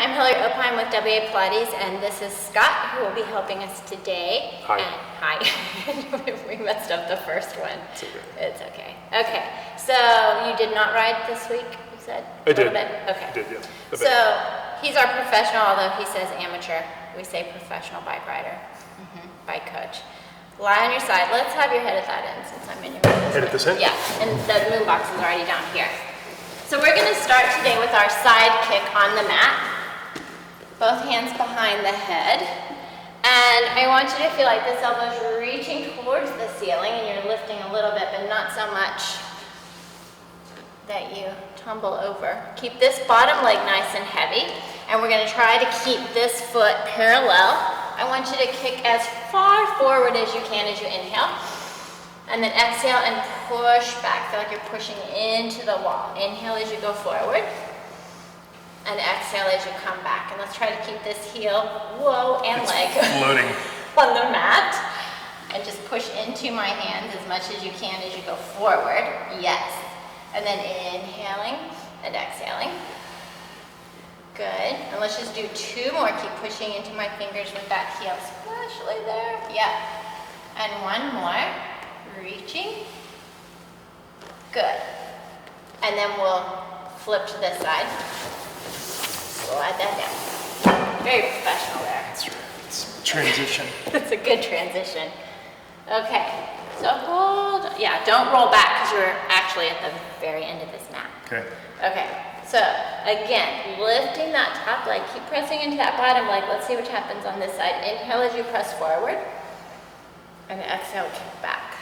I'm Hillary Opine with WA Pilates, and this is Scott, who will be helping us today. Hi. Hi. We messed up the first one. It's okay. It's okay. Okay, so you did not ride this week, you said? I did. Bit? Okay. I did, yeah. So he's our professional, although he says amateur. We say professional bike rider, bike coach. Lie on your side. Let's have your head at that end since I'm in your head. Head at this end? Yeah, and the moon box is already down here. So we're going to start today with our side kick on the mat. Both hands behind the head. And I want you to feel like this elbow is reaching towards the ceiling and you're lifting a little bit, but not so much that you tumble over. Keep this bottom leg nice and heavy. And we're going to try to keep this foot parallel. I want you to kick as far forward as you can as you inhale. And then exhale and push back. Feel like you're pushing into the wall. Inhale as you go forward. And exhale as you come back. And let's try to keep this heel, and leg floating on the mat. And just push into my hands as much as you can as you go forward. Yes. And then inhaling and exhaling. Good. And let's just do 2 more. Keep pushing into my fingers with that heel, especially there. Yeah. And 1 more. Reaching. Good. And then we'll flip to this side. Slide that down. Very professional there. That's right. It's transition. It's a good transition. Okay. So hold. Yeah, don't roll back because you're actually at the very end of this mat. Okay. Okay. So again, lifting that top leg. Keep pressing into that bottom leg. Let's see what happens on this side. Inhale as you press forward. And exhale, kick back.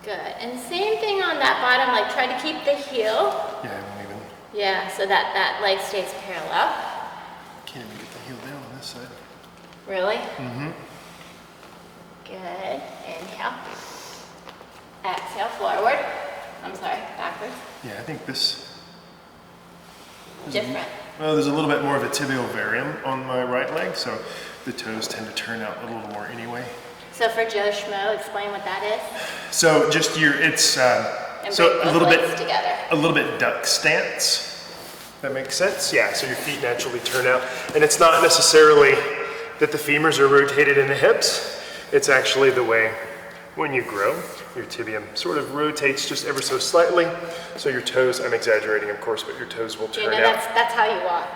Good. And same thing on that bottom leg. Try to keep the heel. Yeah, I won't even. Yeah, so that leg stays parallel. Can't even get the heel down on this side. Really? Mm-hmm. Good. Inhale. Exhale, forward. I'm sorry, backwards. Yeah, I think this. Different. Well, there's a little bit more of a tibial varium on my right leg, so the toes tend to turn out a little more anyway. So for Joe Schmo, explain what that is. So just it's so a little bit duck stance. That makes sense? Yeah, so your feet naturally turn out. And it's not necessarily that the femurs are rotated in the hips. It's actually the way when you grow, your tibium sort of rotates just ever so slightly. So your toes, I'm exaggerating of course, but your toes will turn out. That's how you walk.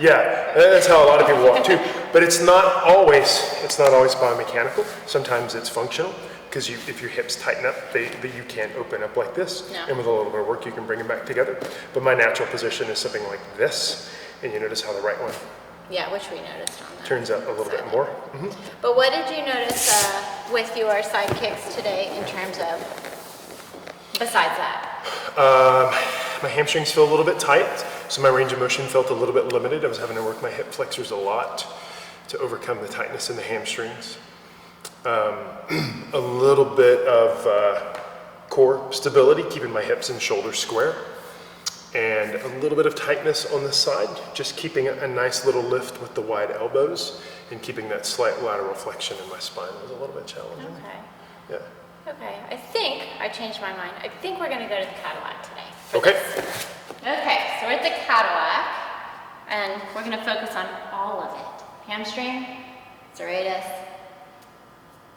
Yeah, that's how a lot of people walk too. But it's not always biomechanical. Sometimes it's functional. Because if your hips tighten up, you can't open up like this. No. And with a little bit of work, you can bring them back together. But my natural position is something like this. And you notice how the right one which we noticed on that. Turns out a little bit more. Mm-hmm. But what did you notice with your side kicks today in terms of, besides that? My hamstrings feel a little bit tight. So my range of motion felt a little bit limited. I was having to work my hip flexors a lot to overcome the tightness in the hamstrings. A little bit of core stability, keeping my hips and shoulders square, and a little bit of tightness on the side, just keeping a nice little lift with the wide elbows and keeping that slight lateral flexion in my spine was a little bit challenging. Okay. Yeah. Okay, I think I changed my mind. I think we're going to go to the Cadillac today. Okay. Okay, so we're at the Cadillac, and we're going to focus on all of it. Hamstring, serratus,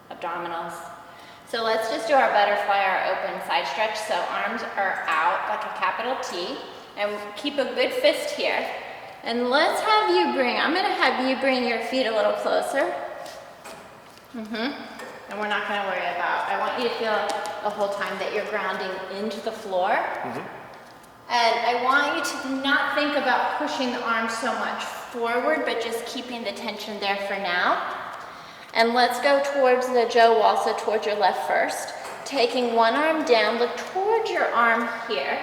abdominals. So let's just do our butterfly, our open side stretch. So arms are out like a capital T, and keep a good fist here. And let's have you I'm gonna have you bring your feet a little closer. And we're not gonna worry about, I want you to feel the whole time that you're grounding into the floor. And I want you to not think about pushing the arms so much forward, but just keeping the tension there for now. And let's go towards the Joe wall, so towards your left first. Taking one arm down, look towards your arm here.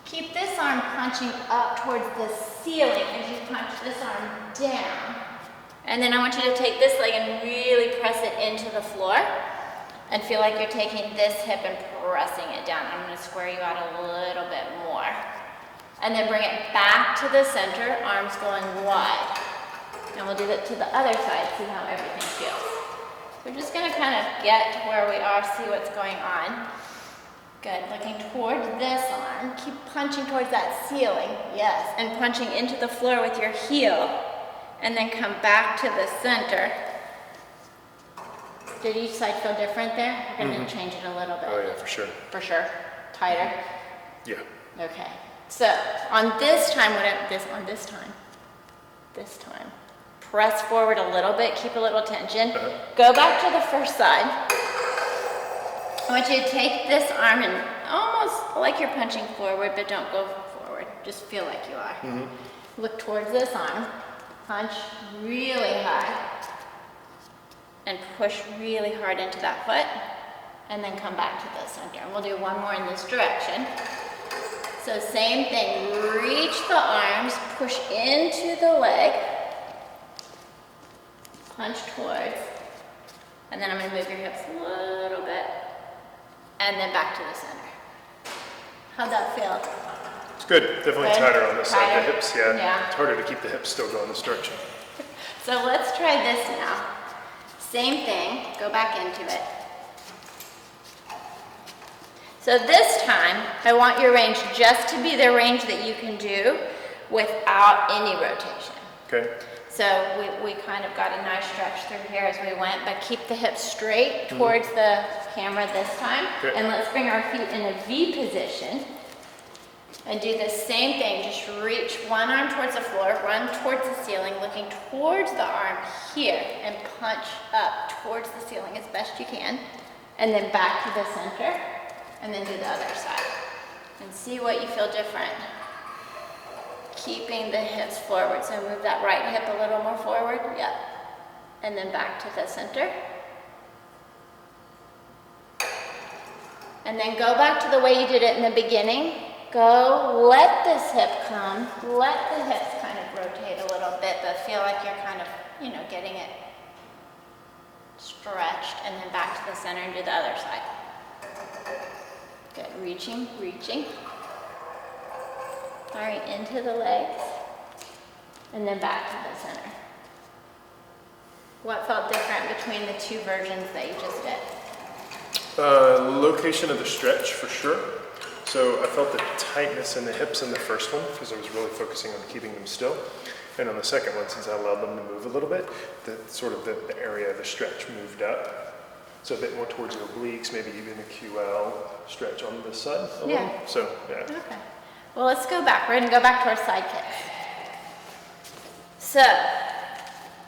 Keep this arm punching up towards the ceiling as you punch this arm down. And then I want you to take this leg and really press it into the floor. And feel like you're taking this hip and pressing it down. I'm gonna square you out a little bit more. And then bring it back to the center, arms going wide. And we'll do that to the other side, see how everything feels. We're just gonna kind of get to where we are, see what's going on. Good, looking towards this arm. Keep punching towards that ceiling, yes. And punching into the floor with your heel. And then come back to the center. Did each side feel different there? We're gonna change it a little bit. Oh yeah, for sure. For sure. Tighter? Yeah. Okay. So on this time, this time, press forward a little bit, keep a little tension. Go back to the first side. I want you to take this arm and almost like you're punching forward, but don't go forward. Just feel like you are. Look towards this arm. Punch really high. And push really hard into that foot. And then come back to the center. And we'll do one more in this direction. So same thing. Reach the arms, push into the leg. Punch towards. And then I'm going to move your hips a little bit. And then back to the center. How'd that feel? It's good. Definitely Good? tighter on this side. Tighter? The hips, yeah. Yeah. It's harder to keep the hips still going this direction. So let's try this now. Same thing. Go back into it. So this time, I want your range just to be the range that you can do without any rotation. Okay. So we kind of got a nice stretch through here as we went, but keep the hips straight towards the camera this time. Okay. And let's bring our feet in a V position and do the same thing. Just reach one arm towards the floor, run towards the ceiling, looking towards the arm here, and punch up towards the ceiling as best you can. And then back to the center, and then do the other side. And see what you feel different. Keeping the hips forward. So move that right hip a little more forward. Yep. And then back to the center. And then go back to the way you did it in the beginning. Go, let this hip come. Let the hips kind of rotate a little bit, but feel like you're kind of, getting it stretched. And then back to the center and do the other side. Good. Reaching, reaching. All right, into the legs, and then back to the center. What felt different between the two versions that you just did? Location of the stretch, for sure. So I felt the tightness in the hips in the first one, because I was really focusing on keeping them still. And on the second one, since I allowed them to move a little bit, the area of the stretch moved up. So a bit more towards the obliques, maybe even a QL stretch on this side a little. So, yeah. Okay. Well, let's go back. We're going to go back to our side kicks. So,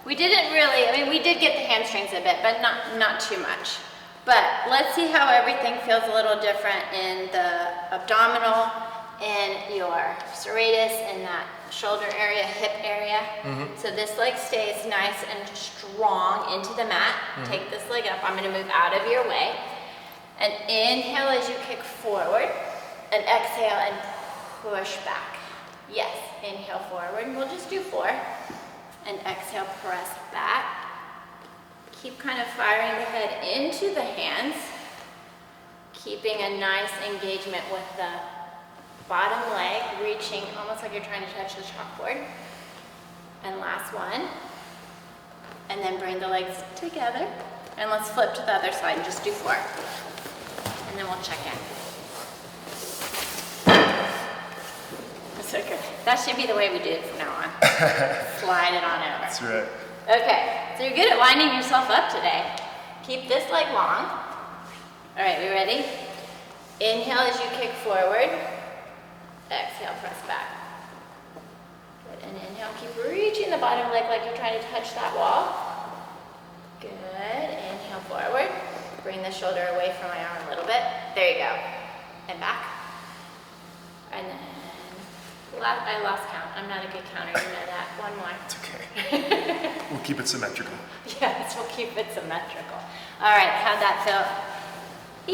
we didn't really, we did get the hamstrings a bit, but not too much. But let's see how everything feels a little different in the abdominal, in your serratus, in that shoulder area, hip area. So this leg stays nice and strong into the mat. Take this leg up. I'm going to move out of your way. And inhale as you kick forward, and exhale and push back. Yes, inhale forward, and we'll just do 4. And exhale, press back. Keep kind of firing the head into the hands. Keeping a nice engagement with the bottom leg, reaching almost like you're trying to touch the chalkboard. And last one. And then bring the legs together. And let's flip to the other side and just do 4. And then we'll check in. So good. That should be the way we do it from now on. Slide it on over. That's right. Okay, so you're good at winding yourself up today. Keep this leg long. All right, we ready? Inhale as you kick forward. Exhale, press back. Good, and inhale, keep reaching the bottom leg like you're trying to touch that wall. Good, inhale forward. Bring the shoulder away from my arm a little bit. There you go. And back. And then I lost count. I'm not a good counter, you know that. One more. It's okay. We'll keep it symmetrical. Yes, we'll keep it symmetrical. All right, how'd that feel?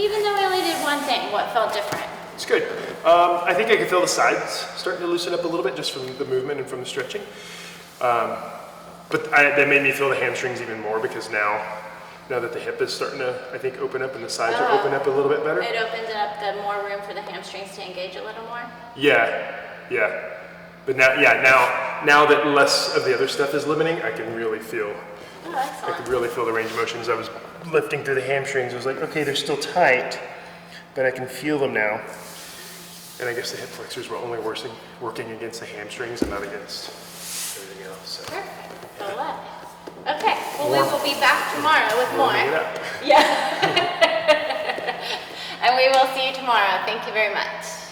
Even though we only did one thing, what felt different? It's good. I think I can feel the sides starting to loosen up a little bit just from the movement and from the stretching. But that made me feel the hamstrings even more because now that the hip is starting to, I think, open up and the sides are open up a little bit better. It opens up the more room for the hamstrings to engage a little more? Yeah. But now that less of the other stuff is limiting, I can really feel. Oh, excellent. I could really feel the range of motion as I was lifting through the hamstrings. I was like, okay, they're still tight, but I can feel them now. And I guess the hip flexors were only working against the hamstrings and not against everything else. So. Perfect. So what? Okay. Well, we will be back tomorrow with more. Warming it up. Yeah. And we will see you tomorrow. Thank you very much.